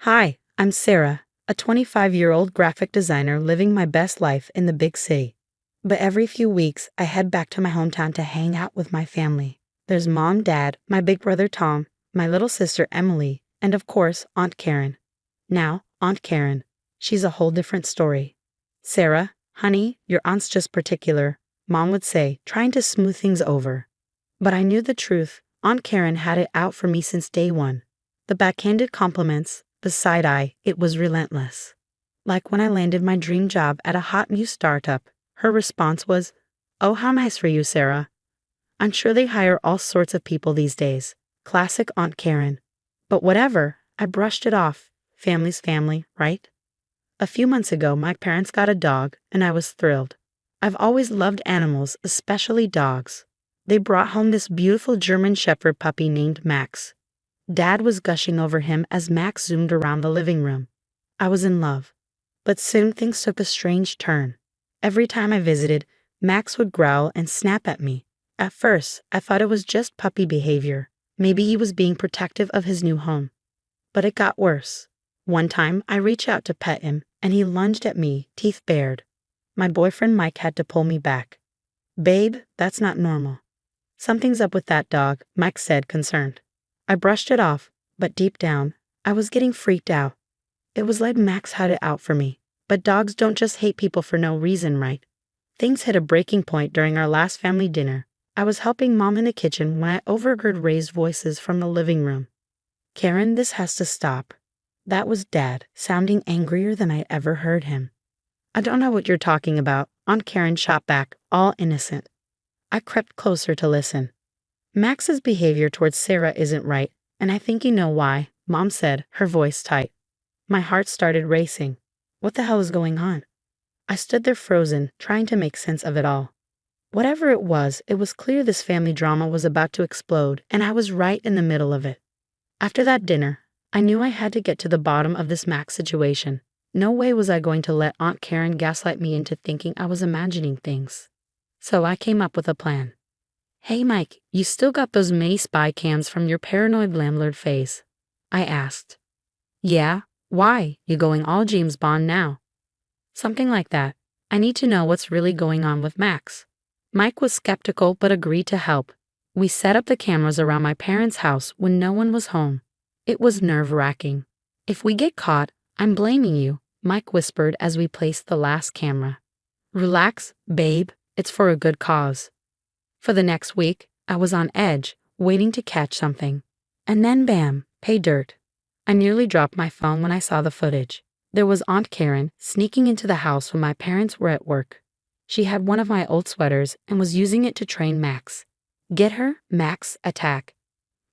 Hi, I'm Sarah, a 25-year-old graphic designer living my best life in the big city. But every few weeks, I head back to my hometown to hang out with my family. There's mom, dad, my big brother Tom, my little sister Emily, and of course, Aunt Karen. Now, Aunt Karen. She's a whole different story. Sarah, honey, your aunt's just particular, Mom would say, trying to smooth things over. But I knew the truth. Aunt Karen had it out for me since day one. The backhanded compliments, the side eye, it was relentless. Like when I landed my dream job at a hot new startup, her response was, "Oh, how nice for you, Sarah. I'm sure they hire all sorts of people these days." Classic Aunt Karen. But whatever, I brushed it off. Family's family, right? A few months ago, my parents got a dog, and I was thrilled. I've always loved animals, especially dogs. They brought home this beautiful German Shepherd puppy named Max. Dad was gushing over him as Max zoomed around the living room. I was in love. But soon things took a strange turn. Every time I visited, Max would growl and snap at me. At first, I thought it was just puppy behavior. Maybe he was being protective of his new home. But it got worse. One time, I reached out to pet him, and he lunged at me, teeth bared. My boyfriend Mike had to pull me back. "Babe, that's not normal." "Something's up with that dog," Mike said, concerned. I brushed it off, but deep down, I was getting freaked out. It was like Max had it out for me. But dogs don't just hate people for no reason, right? Things hit a breaking point during our last family dinner. I was helping Mom in the kitchen when I overheard raised voices from the living room. "Karen, this has to stop." That was Dad, sounding angrier than I'd ever heard him. "I don't know what you're talking about," Aunt Karen shot back, all innocent. I crept closer to listen. "Max's behavior towards Sarah isn't right, and I think you know why," Mom said, her voice tight. My heart started racing. What the hell is going on? I stood there frozen, trying to make sense of it all. Whatever it was clear this family drama was about to explode, and I was right in the middle of it. After that dinner, I knew I had to get to the bottom of this Max situation. No way was I going to let Aunt Karen gaslight me into thinking I was imagining things. So I came up with a plan. "Hey Mike, you still got those mini spy cams from your paranoid landlord phase?" I asked. "Yeah, why? You going all James Bond now?" "Something like that. I need to know what's really going on with Max." Mike was skeptical but agreed to help. We set up the cameras around my parents' house when no one was home. It was nerve-wracking. "If we get caught, I'm blaming you," Mike whispered as we placed the last camera. "Relax, babe, it's for a good cause." For the next week, I was on edge, waiting to catch something. And then bam, pay dirt. I nearly dropped my phone when I saw the footage. There was Aunt Karen sneaking into the house when my parents were at work. She had one of my old sweaters and was using it to train Max. Get her? Max, attack.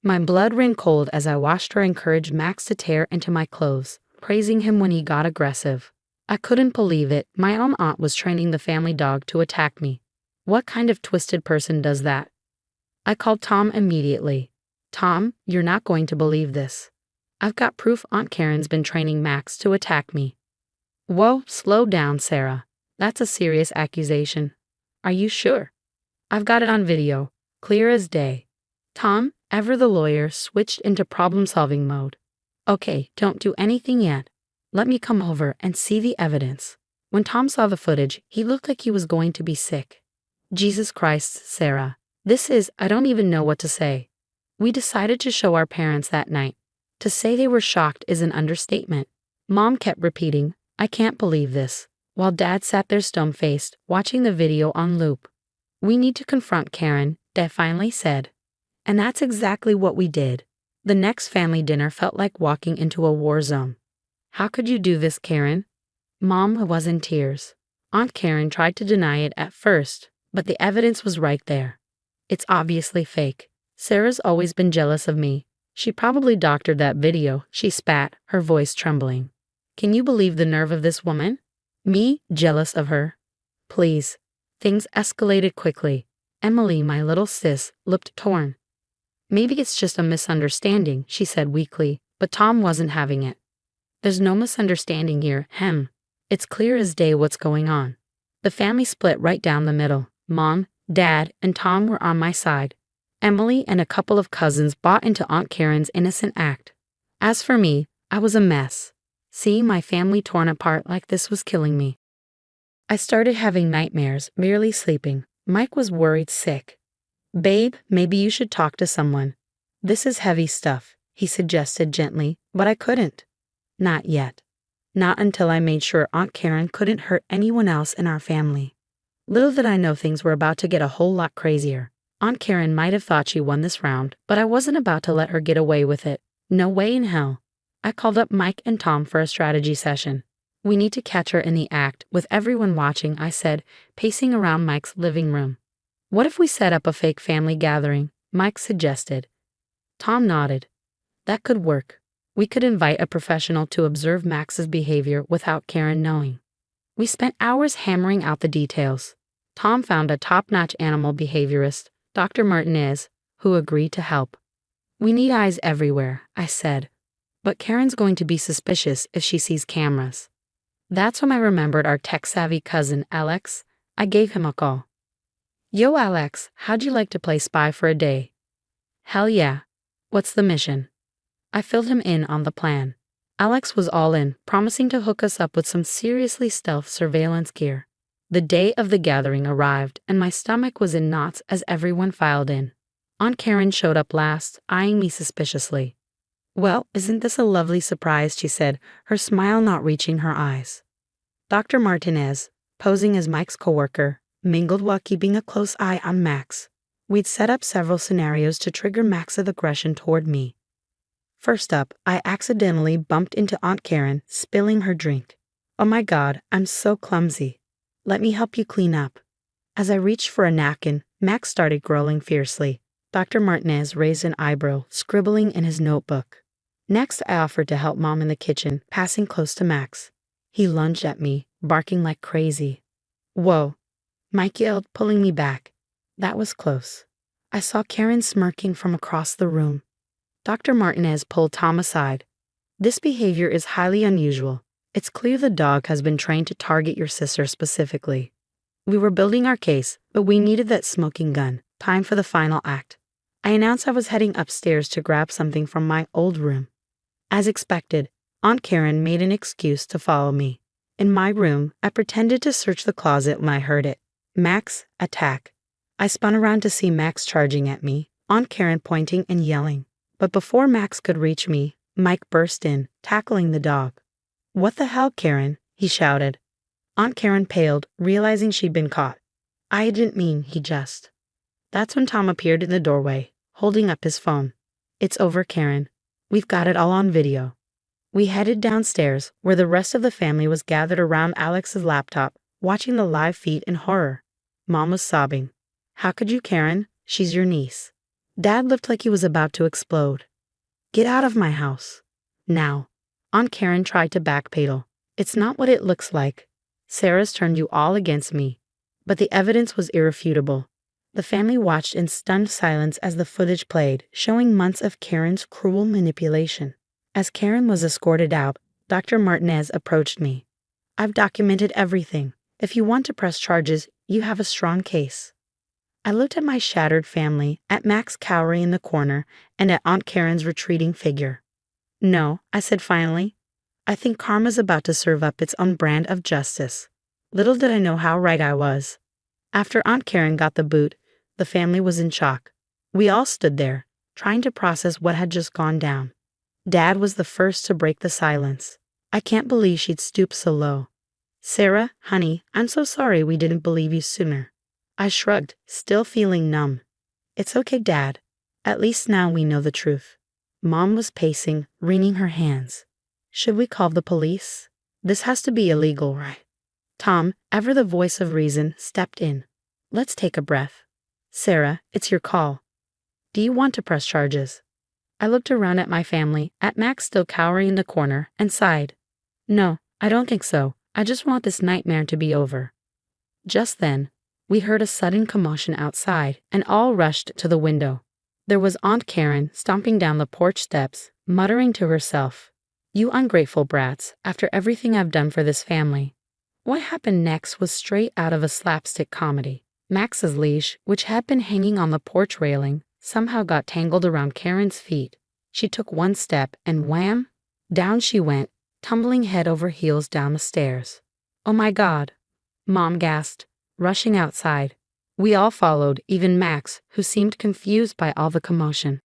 My blood ran cold as I watched her encourage Max to tear into my clothes, praising him when he got aggressive. I couldn't believe it. My own aunt was training the family dog to attack me. What kind of twisted person does that? I called Tom immediately. "Tom, you're not going to believe this. I've got proof Aunt Karen's been training Max to attack me." "Whoa, slow down, Sarah. That's a serious accusation." "Are you sure?" "I've got it on video, clear as day." Tom, ever the lawyer, switched into problem-solving mode. "Okay, don't do anything yet. Let me come over and see the evidence." When Tom saw the footage, he looked like he was going to be sick. Jesus Christ, Sarah. I don't even know what to say. We decided to show our parents that night. To say they were shocked is an understatement. Mom kept repeating, "I can't believe this," while Dad sat there stone-faced, watching the video on loop. "We need to confront Karen," Dad finally said. And that's exactly what we did. The next family dinner felt like walking into a war zone. "How could you do this, Karen?" Mom was in tears. Aunt Karen tried to deny it at first, but the evidence was right there. "It's obviously fake. Sarah's always been jealous of me. She probably doctored that video," she spat, her voice trembling. Can you believe the nerve of this woman? Me, jealous of her? Please. Things escalated quickly. Emily, my little sis, looked torn. "Maybe it's just a misunderstanding," she said weakly, but Tom wasn't having it. "There's no misunderstanding here, It's clear as day what's going on." The family split right down the middle. Mom, Dad, and Tom were on my side. Emily and a couple of cousins bought into Aunt Karen's innocent act. As for me, I was a mess. Seeing my family torn apart like this was killing me. I started having nightmares, barely sleeping. Mike was worried sick. "Babe, maybe you should talk to someone. This is heavy stuff," he suggested gently, but I couldn't. Not yet. Not until I made sure Aunt Karen couldn't hurt anyone else in our family. Little did I know things were about to get a whole lot crazier. Aunt Karen might have thought she won this round, but I wasn't about to let her get away with it. No way in hell. I called up Mike and Tom for a strategy session. "We need to catch her in the act, with everyone watching," I said, pacing around Mike's living room. "What if we set up a fake family gathering?" Mike suggested. Tom nodded. "That could work. We could invite a professional to observe Max's behavior without Karen knowing." We spent hours hammering out the details. Tom found a top-notch animal behaviorist, Dr. Martinez, who agreed to help. "We need eyes everywhere," I said. "But Karen's going to be suspicious if she sees cameras." That's when I remembered our tech-savvy cousin, Alex. I gave him a call. "Yo, Alex, how'd you like to play spy for a day?" "Hell yeah. What's the mission?" I filled him in on the plan. Alex was all in, promising to hook us up with some seriously stealth surveillance gear. The day of the gathering arrived, and my stomach was in knots as everyone filed in. Aunt Karen showed up last, eyeing me suspiciously. "Well, isn't this a lovely surprise?" she said, her smile not reaching her eyes. Dr. Martinez, posing as Mike's coworker, mingled while keeping a close eye on Max. We'd set up several scenarios to trigger Max's aggression toward me. First up, I accidentally bumped into Aunt Karen, spilling her drink. "Oh my God, I'm so clumsy. Let me help you clean up." As I reached for a napkin, Max started growling fiercely. Dr. Martinez raised an eyebrow, scribbling in his notebook. Next, I offered to help Mom in the kitchen, passing close to Max. He lunged at me, barking like crazy. "Whoa," Mike yelled, pulling me back. That was close. I saw Karen smirking from across the room. Dr. Martinez pulled Tom aside. "This behavior is highly unusual. It's clear the dog has been trained to target your sister specifically." We were building our case, but we needed that smoking gun. Time for the final act. I announced I was heading upstairs to grab something from my old room. As expected, Aunt Karen made an excuse to follow me. In my room, I pretended to search the closet when I heard it. "Max, attack." I spun around to see Max charging at me, Aunt Karen pointing and yelling. But before Max could reach me, Mike burst in, tackling the dog. "What the hell, Karen?" he shouted. Aunt Karen paled, realizing she'd been caught. "I didn't mean," he just. That's when Tom appeared in the doorway, holding up his phone. "It's over, Karen. We've got it all on video." We headed downstairs, where the rest of the family was gathered around Alex's laptop, watching the live feed in horror. Mom was sobbing. "How could you, Karen? She's your niece." Dad looked like he was about to explode. "Get out of my house. Now." Aunt Karen tried to backpedal. "It's not what it looks like. Sarah's turned you all against me." But the evidence was irrefutable. The family watched in stunned silence as the footage played, showing months of Karen's cruel manipulation. As Karen was escorted out, Dr. Martinez approached me. "I've documented everything. If you want to press charges, you have a strong case." I looked at my shattered family, at Max cowering in the corner, and at Aunt Karen's retreating figure. "No," I said finally. "I think karma's about to serve up its own brand of justice." Little did I know how right I was. After Aunt Karen got the boot, the family was in shock. We all stood there, trying to process what had just gone down. Dad was the first to break the silence. "I can't believe she'd stoop so low. Sarah, honey, I'm so sorry we didn't believe you sooner." I shrugged, still feeling numb. "It's okay, Dad. At least now we know the truth." Mom was pacing, wringing her hands. "Should we call the police? This has to be illegal, right?" Tom, ever the voice of reason, stepped in. "Let's take a breath. Sarah, it's your call. Do you want to press charges?" I looked around at my family, at Max still cowering in the corner, and sighed. "No, I don't think so. I just want this nightmare to be over." Just then, we heard a sudden commotion outside, and all rushed to the window. There was Aunt Karen stomping down the porch steps, muttering to herself, "You ungrateful brats, after everything I've done for this family." What happened next was straight out of a slapstick comedy. Max's leash, which had been hanging on the porch railing, somehow got tangled around Karen's feet. She took one step and wham! Down she went, tumbling head over heels down the stairs. "Oh my God!" Mom gasped, rushing outside. We all followed, even Max, who seemed confused by all the commotion.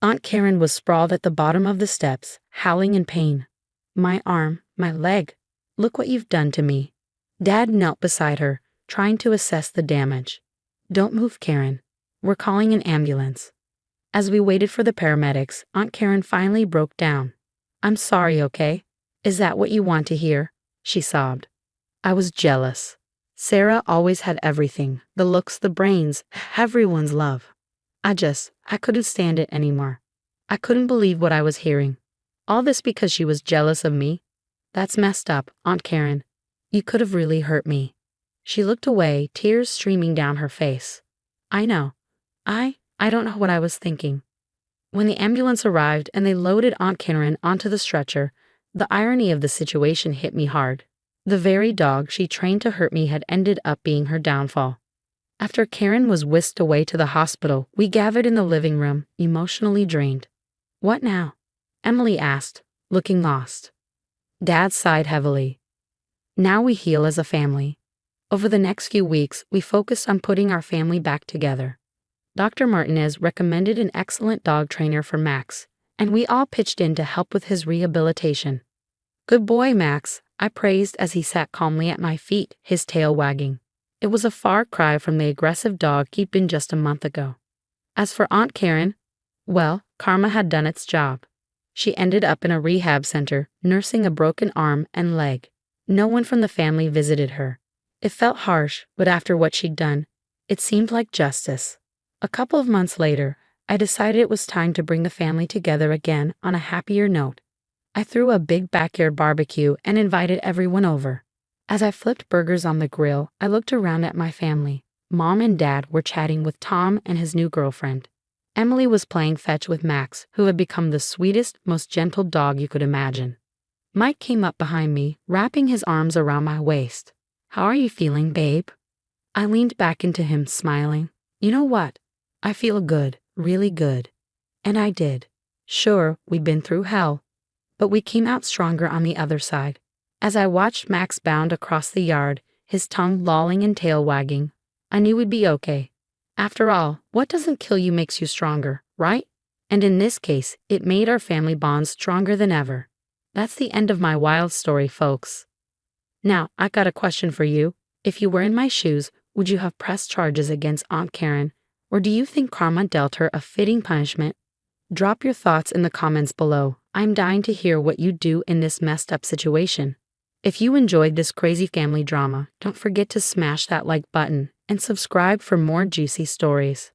Aunt Karen was sprawled at the bottom of the steps, howling in pain. "My arm, my leg. Look what you've done to me." Dad knelt beside her, trying to assess the damage. "Don't move, Karen. We're calling an ambulance." As we waited for the paramedics, Aunt Karen finally broke down. "I'm sorry, okay? Is that what you want to hear?" she sobbed. I was jealous. Sarah always had everything, the looks, the brains, everyone's love. I couldn't stand it anymore. I couldn't believe what I was hearing. All this because she was jealous of me? That's messed up, Aunt Karen. You could have really hurt me. She looked away, tears streaming down her face. I know. I don't know what I was thinking. When the ambulance arrived and they loaded Aunt Karen onto the stretcher, the irony of the situation hit me hard. The very dog she trained to hurt me had ended up being her downfall. After Karen was whisked away to the hospital, we gathered in the living room, emotionally drained. "What now?" Emily asked, looking lost. Dad sighed heavily. "Now we heal as a family." Over the next few weeks, we focused on putting our family back together. Dr. Martinez recommended an excellent dog trainer for Max, and we all pitched in to help with his rehabilitation. "Good boy, Max," I praised as he sat calmly at my feet, his tail wagging. It was a far cry from the aggressive dog he'd been just a month ago. As for Aunt Karen, well, karma had done its job. She ended up in a rehab center, nursing a broken arm and leg. No one from the family visited her. It felt harsh, but after what she'd done, it seemed like justice. A couple of months later, I decided it was time to bring the family together again on a happier note. I threw a big backyard barbecue and invited everyone over. As I flipped burgers on the grill, I looked around at my family. Mom and Dad were chatting with Tom and his new girlfriend. Emily was playing fetch with Max, who had become the sweetest, most gentle dog you could imagine. Mike came up behind me, wrapping his arms around my waist. "How are you feeling, babe?" I leaned back into him, smiling. "You know what? I feel good, really good." And I did. Sure, we'd been through hell, but we came out stronger on the other side. As I watched Max bound across the yard, his tongue lolling and tail wagging, I knew we'd be okay. After all, what doesn't kill you makes you stronger, right? And in this case, it made our family bonds stronger than ever. That's the end of my wild story, folks. Now, I got a question for you. If you were in my shoes, would you have pressed charges against Aunt Karen, or do you think karma dealt her a fitting punishment? Drop your thoughts in the comments below. I'm dying to hear what you'd do in this messed up situation. If you enjoyed this crazy family drama, don't forget to smash that like button and subscribe for more juicy stories.